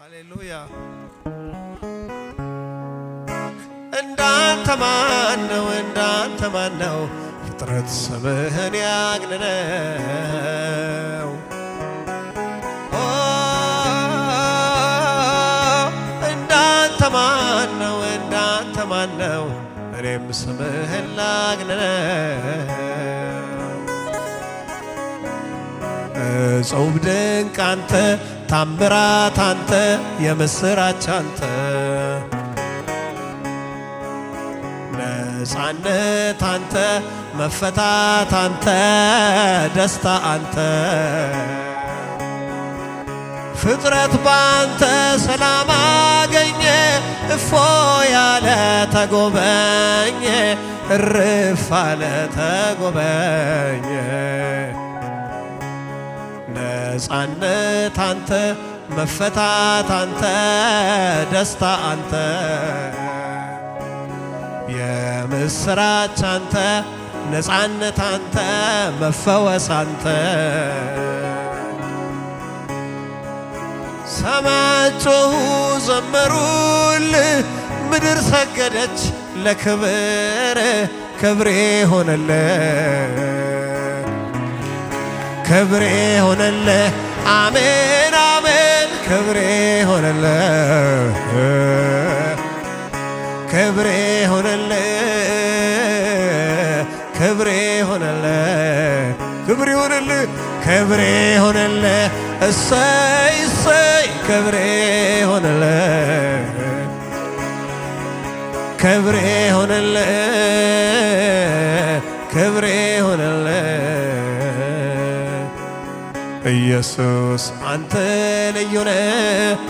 ሃሌሉያ እንዳንተ ማነው እንዳንተ ማነው ፍጥረት ስምህን ያግንነው እንዳንተ ማነው እንዳንተ ማነው እኔም ስምህን ላግንነው እጹብ ድንቅ አንተ ታምራት አንተ የምስራች አንተ ነፃነት አንተ መፈታት አንተ ደስታ አንተ ፍጥረት ባንተ ሰላም አገኘ እፎ ያለ ተጎበኘ እርፍ አለ ተጎበኘ ነፃነት አንተ መፈታት አንተ ደስታ አንተ የምስራች አንተ ነፃነት አንተ መፈወስ አንተ ሰማያት ጮኹ ዘመሩልህ ምድር ሰገደች ለክብር ክብሬ ሆነልህ ክብሬ ሆነልህ አሜን አሜን ክብሬ ሆነልህ ክብሬ ሆነልህ ክብሬ ሆነልህ ክብሬ ሆነልህ ክብሬ ሆነልህ እሰይ እሰይ ክብሬ ሆነልህ ክብሬ ሆነልህ ክብሬ ሆነልህ ኢየሱስ አንተ ልዩ ነህ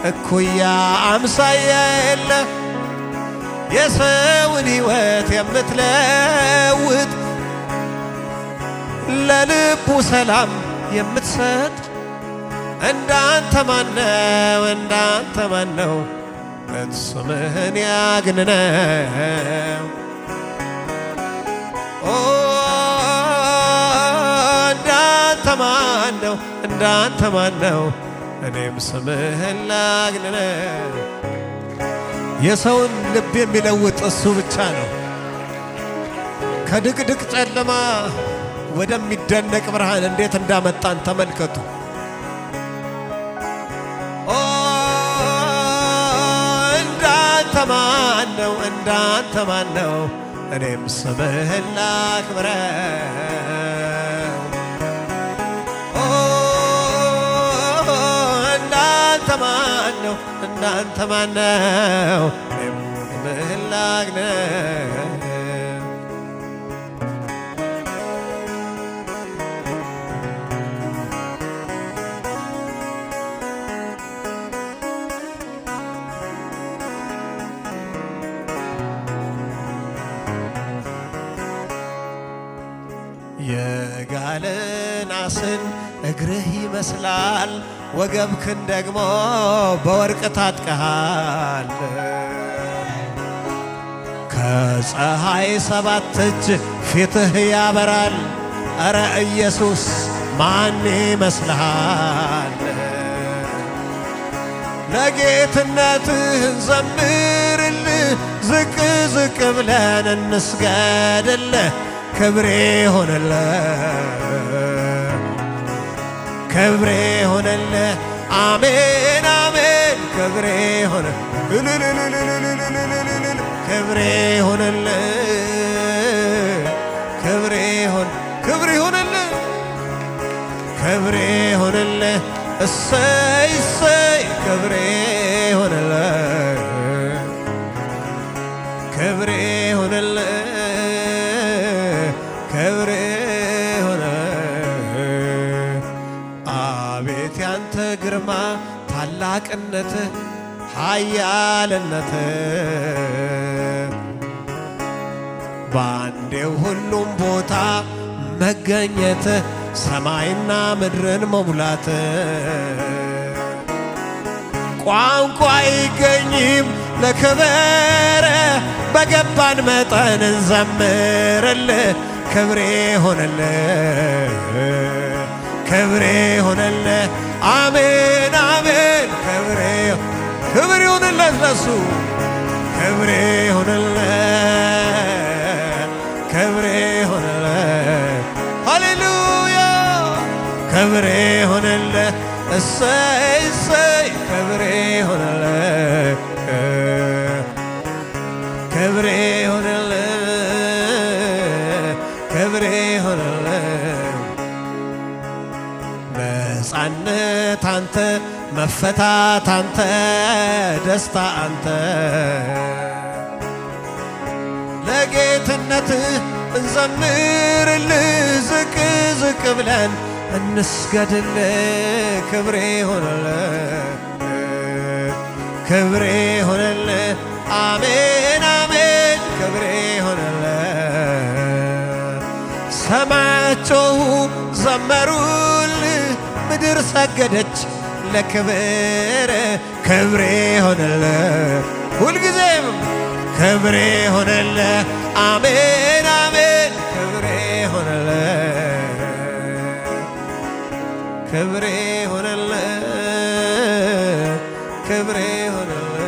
እኩያ አምሳያ የለህ የሰውን ሕይወት የምትለውጥ ለልቡ ሰላም የምትሰጥ እንዳንተ ማነው እንዳንተ ማነው ስምህን ያግንነው እንዳንተ ማነው እንዳንተ ማነው እኔም ስምህን ላግንነው የሰውን ልብ የሚለውጥ እሱ ብቻ ነው ከድቅድቅ ጨለማ ወደሚደነቅ ብርሃን እንዴት እንዳመጣን ተመልከቱ እንዳንተ ማነው እንዳንተ ማነው እኔም ስምህን ላክብረው እንዳንተ ማነው እንዳንተ ማነው እኔም ስምህን ላግነው የጋለ ናስን እግርህ ይመስላል ወገብክን ደግሞ በወርቅ ታጥቀሃል ከፀሐይ ሰባት እጅ ፊትህ ያበራል ኧረ ኢየሱስ ማን ይመስልሃል ለጌትነትህ እንዘምርልህ ዝቅ ዝቅ ብለን እንስገድልህ ክብሬ ሆነልህ ክብሬ ሆነልህ አሜን አሜን ክብሬ ሆነ ክብሬ ሆነልህ ክብሬ ሆነ ክብሬ ሆነልህ ክብሬ ሆነልህ እሰይ እሰይ ክብሬ ሆነልህ ክብሬ ሆነልህ ክብሬ ሆነ አቤት ያንተ ግርማ ታላቅነትህ ኃያልነትህ በአንዴው ሁሉም ቦታ መገኘትህ ሰማይና ምድርን መሙላትህ ቋንቋ አይገኝም ለክብር በገባን መጠን እንዘምርልህ ክብሬ ሆነልህ ክብሬ ሆነልህ አሜን አሜን ክብሬ ለሱ ክብሬ ሆነለት ክብሬ ሆነለት ሃሌሉያ ክብሬ ሆነለት እሰይ እሰይ ክብሬ ሆነለት ክብሬ ሆነለት ክብሬ ሆነለት ነፃነት አንተ መፈታት አንተ ደስታ አንተ ለጌትነትህ እንዘምርልህ ዝቅ ዝቅ ብለን እንስገድልህ ክብሬ ሆነልህ ክብሬ ሆነልህ አሜን አሜን ክብሬ ሆነልህ ሰማያት ጮኹ ዘመሩልህ ምድር ሰገደች ለክብር ክብሬ ሆነልህ ሁልጊዜም ክብሬ ሆነልህ አሜን አሜን ክብሬ ሆነልህ ክብሬ ሆነልህ ክብሬ ሆነልህ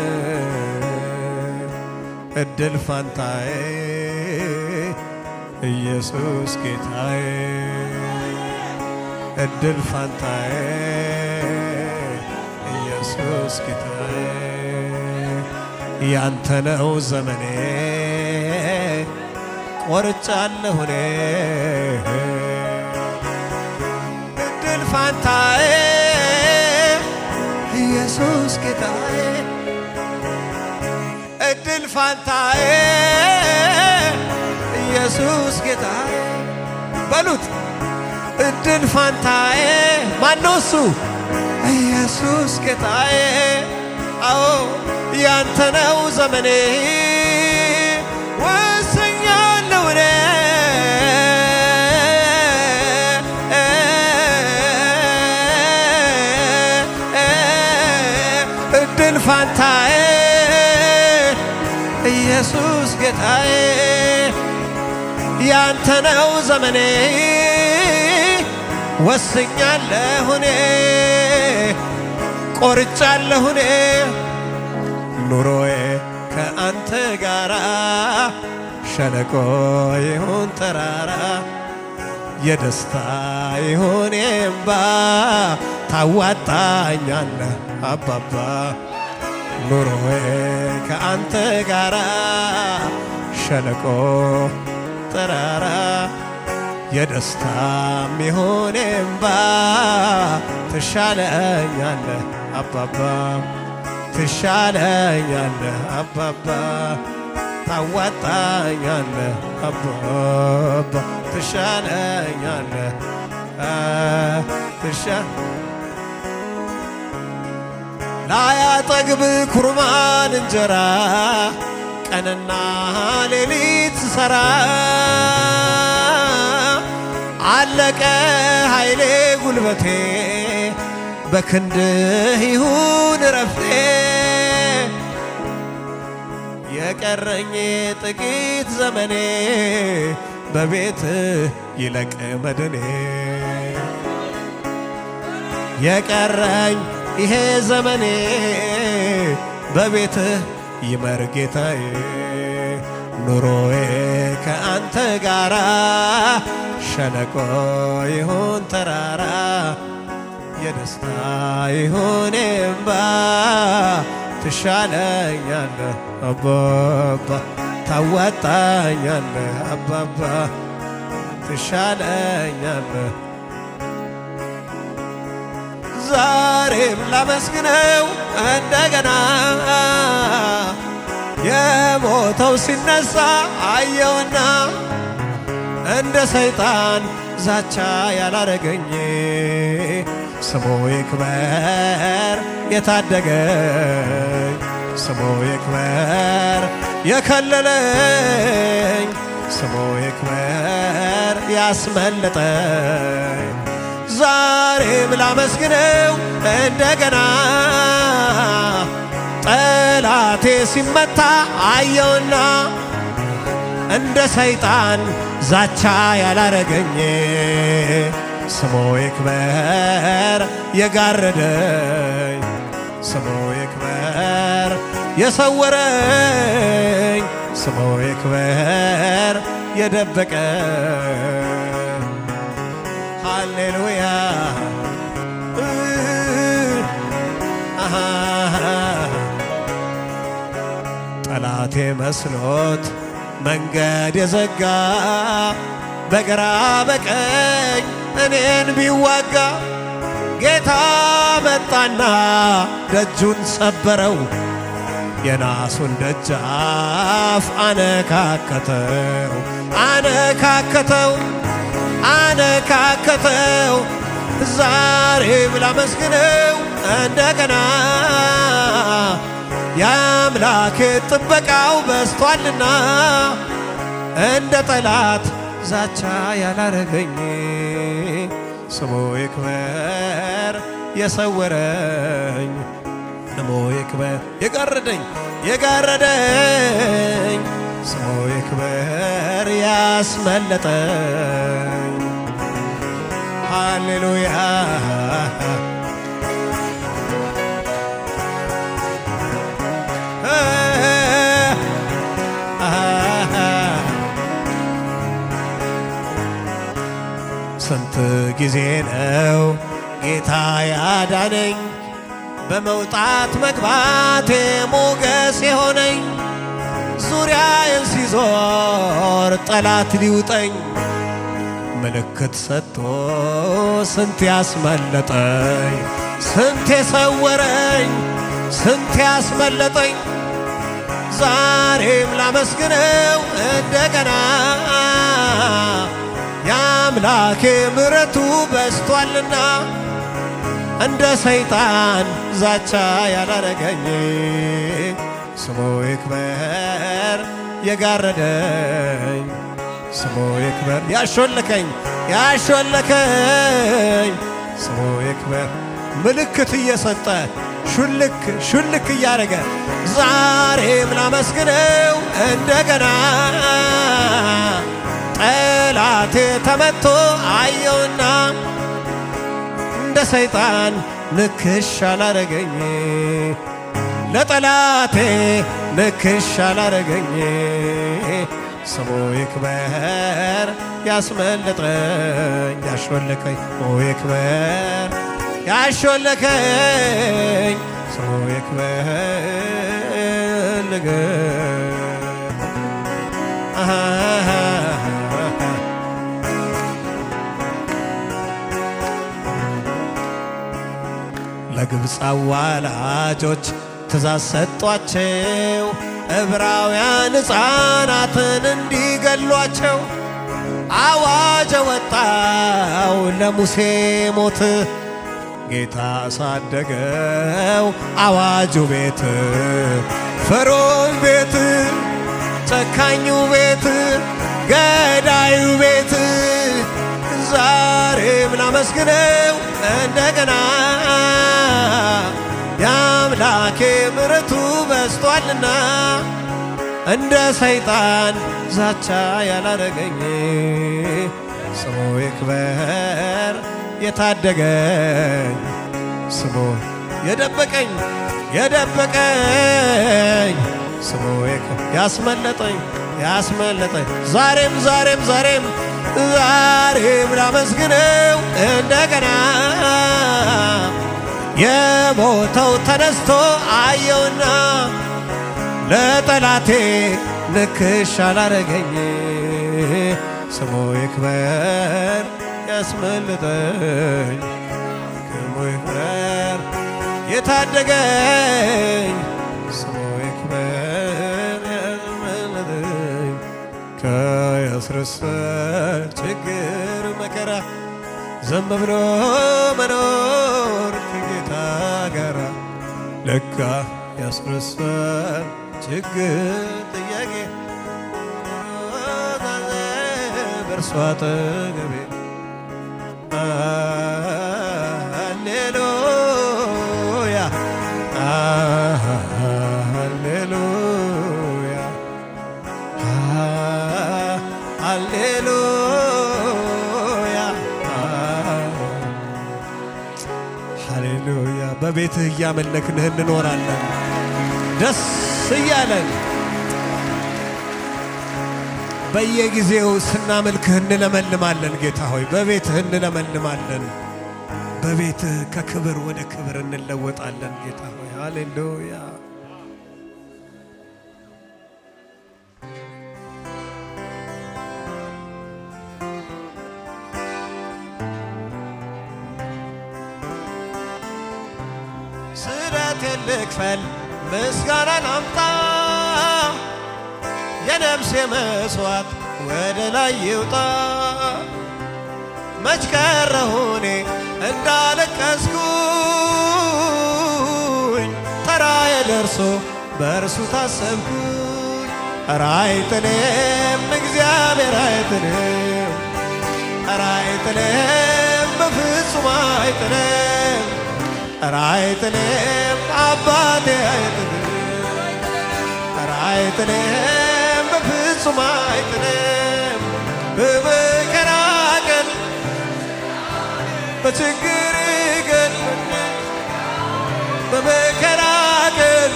እድል ፋንታዬ ኢየሱስ ጌታዬ እድል ፋንታዬ ኢየሱስ ጌታዬ ያንተ ነው ዘመኔ ቆርጫለሁ እኔ እድል ፋንታዬ ኢየሱስ ጌታዬ እድል ፋንታዬ ኢየሱስ ጌታዬ በሉት እድል ፋንታዬ ማነው እሱ ኢየሱስ ጌታዬ አዎ ያንተ ነው ዘመኔ ወስኛለሁ እኔ እድል ፋንታዬ ኢየሱስ ጌታዬ ያንተ ነው ዘመኔ ወስኛለሁ እኔ ቆርጫለሁ እኔ ኑሮዬ ከአንተ ጋራ ሸለቆ ይሁን ተራራ የደስታ ይሁን የእምባ ታዋጣኛለህ አባባ ኑሮዬ ከአንተ ጋራ ሸለቆ ተራራ የደስታም ይሁን የእምባ ትሻለኛለህ አባባ ትሻለኛለህ አባባ ታዋጣኛለህ አባባ ትሻለኛለህ ላያጠግብ ኩርማን እንጀራ ቀንና ሌሊት ስሰራ አለቀ ኃይሌ ጉልበቴ በክንድህ ይሁን ረፍቴ የቀረኝ ጥቂት ዘመኔ በቤትህ ይለቅ መድኔ የቀረኝ ይሄ ዘመኔ በቤትህ ይመር ጌታዬ ኑሮዬ ከአንተ ጋራ ሸለቆ ይሁን ተራራ የደስታ ይሁን የእምባ ትሻለኛለህ አባባ ታዋጣኛለህ አባባ ትሻለኛለህ ዛሬም ላመስግነው እንደገና የሞተው ሲነሳ አየውና እንደ ሰይጣን ዛቻ ያላረገኝ ስሙ ይክበር የታደገኝ ስሙ ይክበር የከለለኝ ስሙ ይክበር ያስመለጠኝ ዛሬም ላመስግነው እንደገና ጠላቴ ሲመታ አየውና እንደ ሰይጣን ዛቻ ያላረገኝ ስሙ ይክበር የጋረደኝ ስሙ ይክበር የሰወረኝ ስሙ ይክበር የደበቀ ሃሌሉያ ጠላቴ መስሎት መንገድ የዘጋ በግራ በቀኝ እኔን ቢዋጋ ጌታ መጣና ደጁን ሰበረው የናሱን ደጃፍ አነካከተው አነካከተው አነካከተው ዛሬም ላመስግነው እንደገና የአምላኬ ጥበቃው በስቷልና እንደ ጠላት ዛቻ ያላረገኝ ስሙ ይክበር የሰወረኝ ስሙ ይክበር የጋረደኝ የጋረደኝ ስሙ ይክበር ያስመለጠኝ ሃሌሉያ ስንት ጊዜ ነው ጌታ ያዳነኝ በመውጣት መግባቴ ሞገስ የሆነኝ ዙሪያዬን ሲዞር ጠላት ሊውጠኝ ምልክት ሰጥቶ ስንት ያስመለጠኝ ስንት የሰወረኝ ስንት ያስመለጠኝ ዛሬም ላመስግነው እንደገና የአምላኬ ምሕረቱ በስቷልና እንደ ሰይጣን ዛቻ ያላረገኝ ስሙ ይክበር የጋረደኝ ስሙ ይክበር ያሾለከኝ ያሾለከኝ ስሙ ይክበር ምልክት እየሰጠ ሹልክ ሹልክ እያረገ ዛሬም ላመስግነው እንደገና ጠላቴ ተመቶ አየውና እንደ ሰይጣን ንክሽ አላረገኝ ለጠላቴ ንክሽ አላረገኝ ስሙ ይክበር ያስመለጠኝ ያሾለከኝ ስሙ ይክበር ያሾለከኝ ስሙ ይክበር ለግብፅ አዋላጆች ትእዛዝ ሰጧቸው ዕብራውያን ሕፃናትን እንዲገሏቸው አዋጅ ወጣው ለሙሴ ሞት ጌታ አሳደገው አዋጁ ቤት ፈርዖን ቤት ጨካኙ ቤት ገዳዩ ቤት ዛሬም ላመስግነው እንደገና የአምላኬ ምሕረቱ በስቷልና እንደ ሰይጣን ዛቻ ያላረገኝ ስሙ ይክበር የታደገኝ ስሙ የደበቀኝ የደበቀኝ ስሙ ያስመለጠኝ ያስመለጠኝ ዛሬም ዛሬም ዛሬም ዛሬም ላመስግነው እንደገና የሞተው ተነስቶ አየውና ለጠላቴ ንክሽ አላረገኝ ስሙ ይክበር ያስመለጠኝ ስሙ ይክበር የታደገኝ ስሙ ይክበር ያስመለጠኝ ከያስረሳ ችግር መከራ ዘም ብሎ መኖር ከጌታ ጋራ ለካ ያስረሳል ችግር ጥያቄ በእርሷ አጠገቤ ሃሌሉያ ሃሌሉያ ሃሌሉያ ሃሌሉያ በቤትህ እያመለክንህ እንኖራለን። ደስ እያለን በየጊዜው ስናመልክህ እንለመልማለን። ጌታ ሆይ በቤትህ እንለመልማለን። በቤትህ ከክብር ወደ ክብር እንለወጣለን። ጌታ ሆይ ሃሌሉያ። ስረቴን ልክፈል ምስጋናን አምጣ የነፍሴ መስዋዕት ወደ ላይ ይውጣ። መች ቀረሁ እኔ እንዳለቀስኩኝ ተራዬ ደርሶ በእርሱ ታሰብኩኝ። ኧረ አይጥልም እግዚአብሔር አይጥልም፣ ኧረ አይጥልም በፍጹም አይጥልም፣ ኧረ አይጥልም አባቴ አይጥልም፣ ኧረ አይጥልም በፍጹም አይጥልም። በመከራ ቀን በችግር ቀን በመከራ ቀን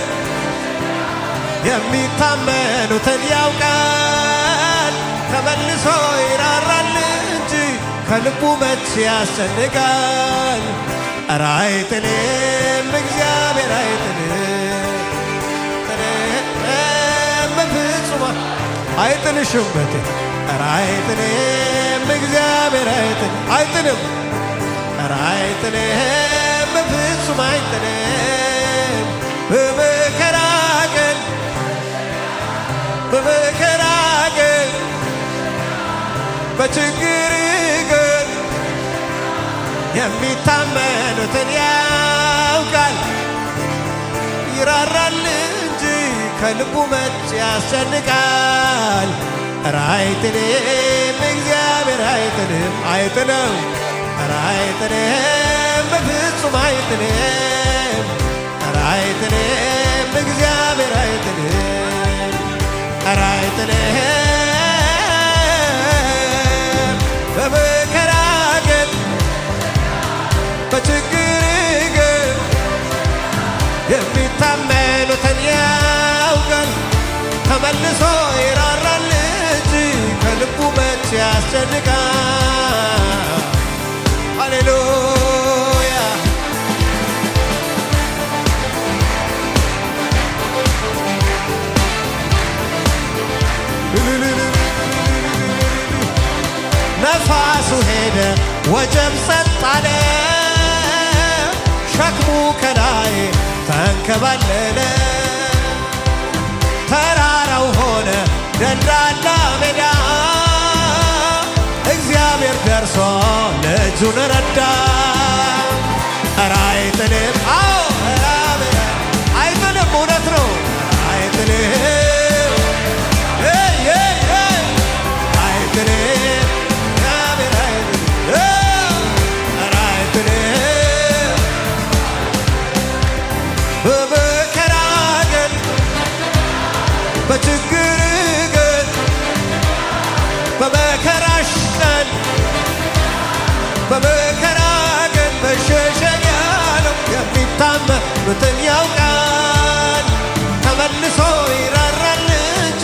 የሚታመኑትን ያውቃል። ተመልሶ ይራራል እንጂ ከልቡ መች ያስጨንቃል። ኧረ አይጥልም እግዚአብሔር አይጥልም፣ በፍጹም አይጥልሽም በቴ። ኧረ አይጥልም እግዚአብሔር አይጥልም፣ ኧረ አይጥልም በፍጹም አይጥልም። በመከራ ቀን በመከራ ቀን በችግር ቀን የሚታመኑትን ያውቃል። ይራራል እንጂ ከልቡ መች ያስጨንቃል። ኧረ አይጥልም እግዚአብሔር አይጥልም፣ አይጥልም፣ ኧረ አይጥልም በፍጹም አይጥልም፣ ኧረ አይጥልም እግዚአብሔር አይጥልም፣ ኧረ አይጥልም። በመከራ ቀን በችግር ቀን የሚታመኑትን ያውቃል። ተመልሶ ይራራል እንጂ ከልቡ መች ያስጨንቃል። ሃሌሉያ። ነፋሱ ሄደ ወጀብ ጸጥ አለ፣ ሸክሙ ከላይ ተንከባለለ። ተራራው ሆነ ደልዳላ ሜዳ፣ እግዚአብሔር ደርሶ ልጁን ረዳ። ኧረ አይጥልም፣ አዎ አይጥልም፣ እውነት ነው አይጥልም፣ አይጥልም እግዚአብሔር አይጥልም፣ ኧረ አይጥልም። በመከራ ቀን በችግር ቀን በመከራሽ ቀን በመከራ ቀን መሸሸጊያ ነው። የሚታመኑትን ያውቃል። ተመልሶ ይራራል እንጂ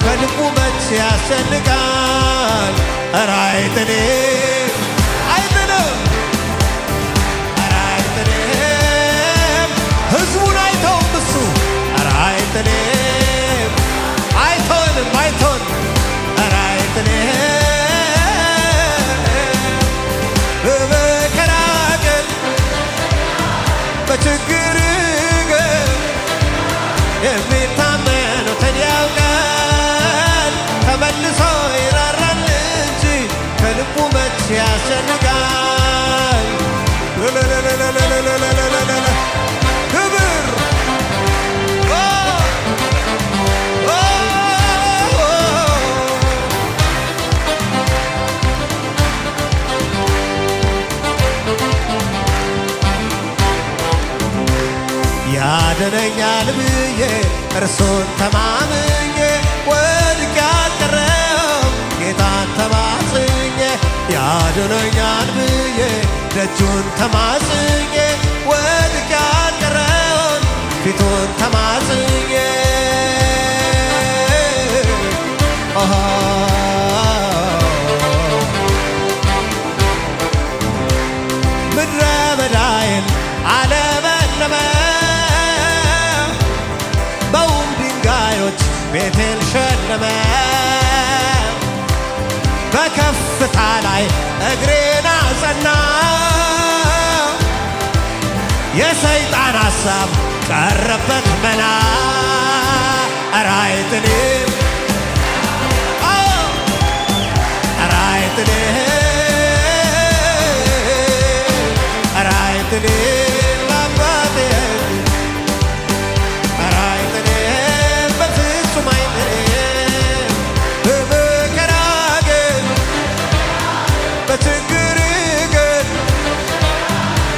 ከልቡ መች ያስጨንቃል። ኧረ አይጥልም አይጥልም፣ ኧረ አይጥልም ሕዝቡን አይተውም እሱ። ኧረ አይጥልም አይቶንም አይቶንም፣ ኧረ አይጥልም። በመከራ ቀን በችግር ቀን የሚታመኑትን ያውቃል። ተመልሶ ይራራል እንጂ ከልቡ መች ያስጨንቃል። ክብር ያድነኛል ብዬ እርሱን ተማምኜ ወድቄ አልቀረም ጌታን ተማጽኜ። ያድነኛል ብዬ ደጁን ተማጽኜ ወድቄ አልቀረም ፊቱን ተማጽኜ። አቆመ በከፍታ ላይ እግሬን አጸና የሰይጣን ሐሳብ ቀረበት መና ኧረ አይጥልም ኧረ አይጥልም ኧረ አይጥልም አባቴ ኧረ አይጥልም በፍጹም አይጥልም በመከራ ግን በችግር ግን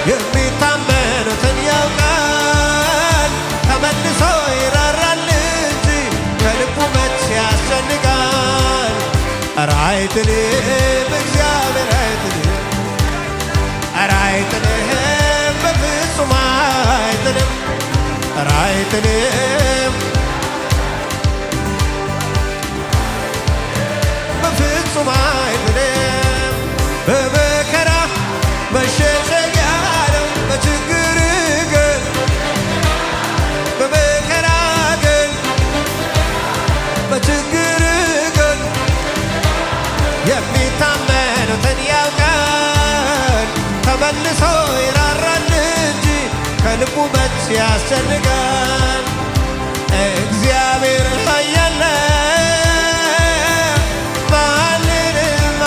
የሚታመኑትን ያውቃል ተመልሶ ይራራል እንጂ ከልቡ መች ያስጨንቃል ኧረ አይጥልም እግዚአብሔር አይጥልም ኧረ አይጥልም በፍጹም አይጥልም ኧረ አይጥልም በፍጹም አይጥልም በመከራ መሸሸጊያ ነው በችግር ግን በመከራ ግን በችግር ግን የሚታመኑትን ያውቃል ተመልሶ ይራራል እንጂ ከልቡ መች ያስጨንቃል እግዚአብሔር ኃያል ማንንም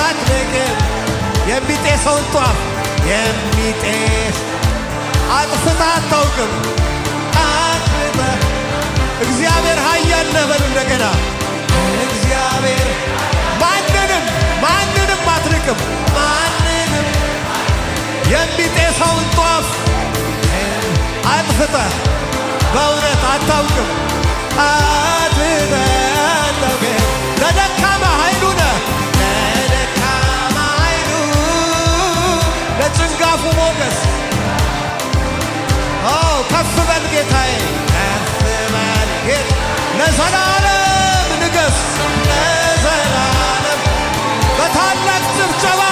አትንቅም የሚጤሰውን ጧፍ የሚጤስ አጥፍታ አታውቅም አጥፍታ እግዚአብሔር ኃያል ነህ በሉ እንደገና እግዚአብሔር ማንንም አትንቅም ማንንም የሚጤሰውን ጧፍ አጥፍተህ በእውነት አታውቅም አጥፍተህ አታውቅም ለደካማ ኃይሉ ነህ ለደካማ ኃይሉ ለጭንጋፉ ሞገስ ከፍ በል ጌታዬ ከፍ በል ጌታ ለዘላለም ንገስ ለዘላለም በታላቅ ጭብጨባ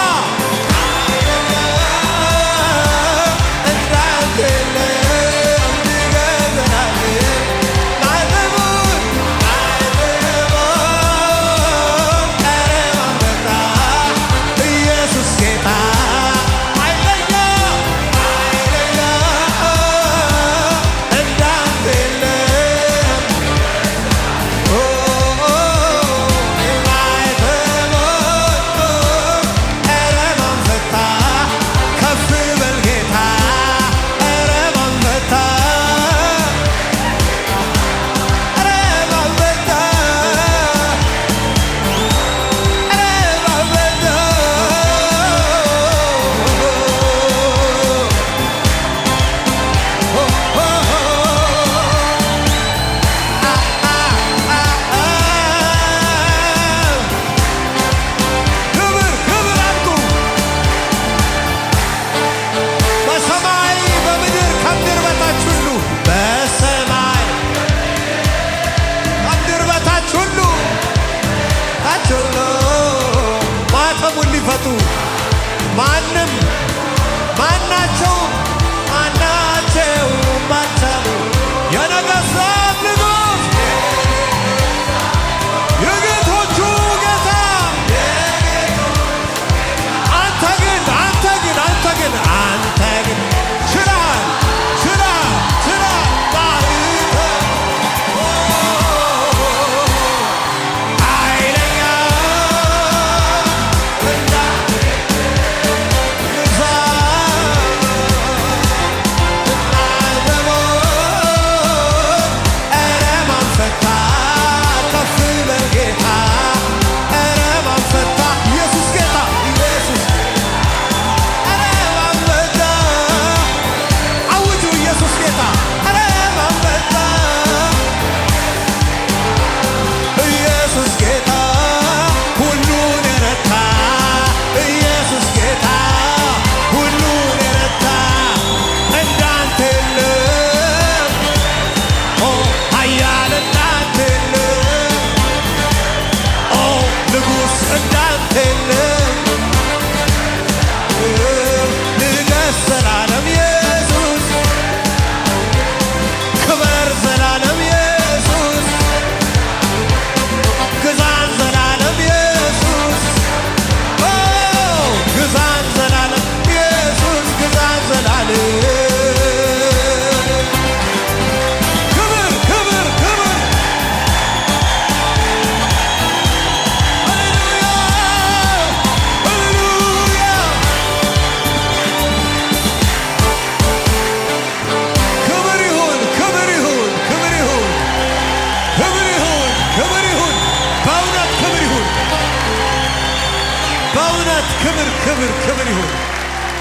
ክብር ክብር ክብር ይሁን።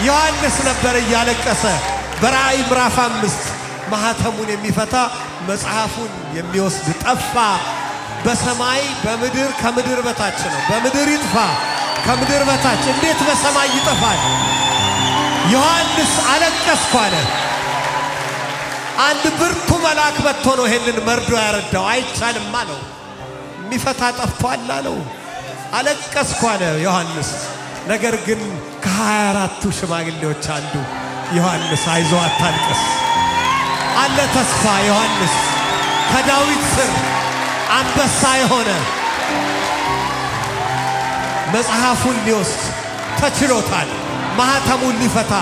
ዮሐንስ ነበር እያለቀሰ በራእይ ምዕራፍ 5 ማኅተሙን የሚፈታ መጽሐፉን የሚወስድ ጠፋ። በሰማይ በምድር ከምድር በታች ነው። በምድር ይጥፋ ከምድር በታች እንዴት በሰማይ ይጠፋል? ዮሐንስ አለቀስኩ አለ። አንድ ብርቱ መልአክ መጥቶ ነው ይሄንን መርዶ ያረዳው። አይቻልም አለው። የሚፈታ ጠፍቷል አለው። አለቀስኩ አለ ዮሐንስ። ነገር ግን ከ24ቱ ሽማግሌዎች አንዱ ዮሐንስ አይዞህ አታልቅስ አለ ተስፋ። ዮሐንስ ከዳዊት ስር አንበሳ የሆነ መጽሐፉን ሊወስድ ተችሎታል። ማኅተሙን ሊፈታ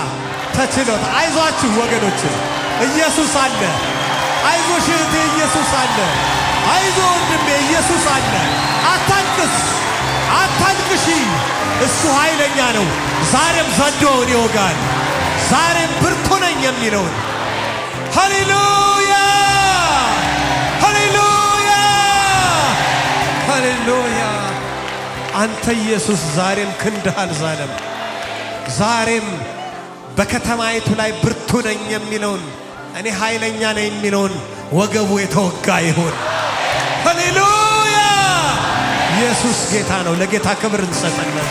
ተችሎታል። አይዟችሁ ወገኖች፣ ኢየሱስ አለ። አይዞሽ እህቴ፣ ኢየሱስ አለ። አይዞ ወንድሜ፣ ኢየሱስ አለ። አታልቅስ፣ አታልቅሺ። እሱ ኃይለኛ ነው። ዛሬም ዘንዶውን ይወጋል። ዛሬም ብርቱ ነኝ የሚለውን ሃሌሉያ ሃሌሉያ ሃሌሉያ። አንተ ኢየሱስ ዛሬም ክንድህ አልዛለም። ዛሬም በከተማይቱ ላይ ብርቱ ነኝ የሚለውን እኔ ኃይለኛ ነኝ የሚለውን ወገቡ የተወጋ ይሁን። ሃሌሉያ። ኢየሱስ ጌታ ነው። ለጌታ ክብር እንሰጠለን።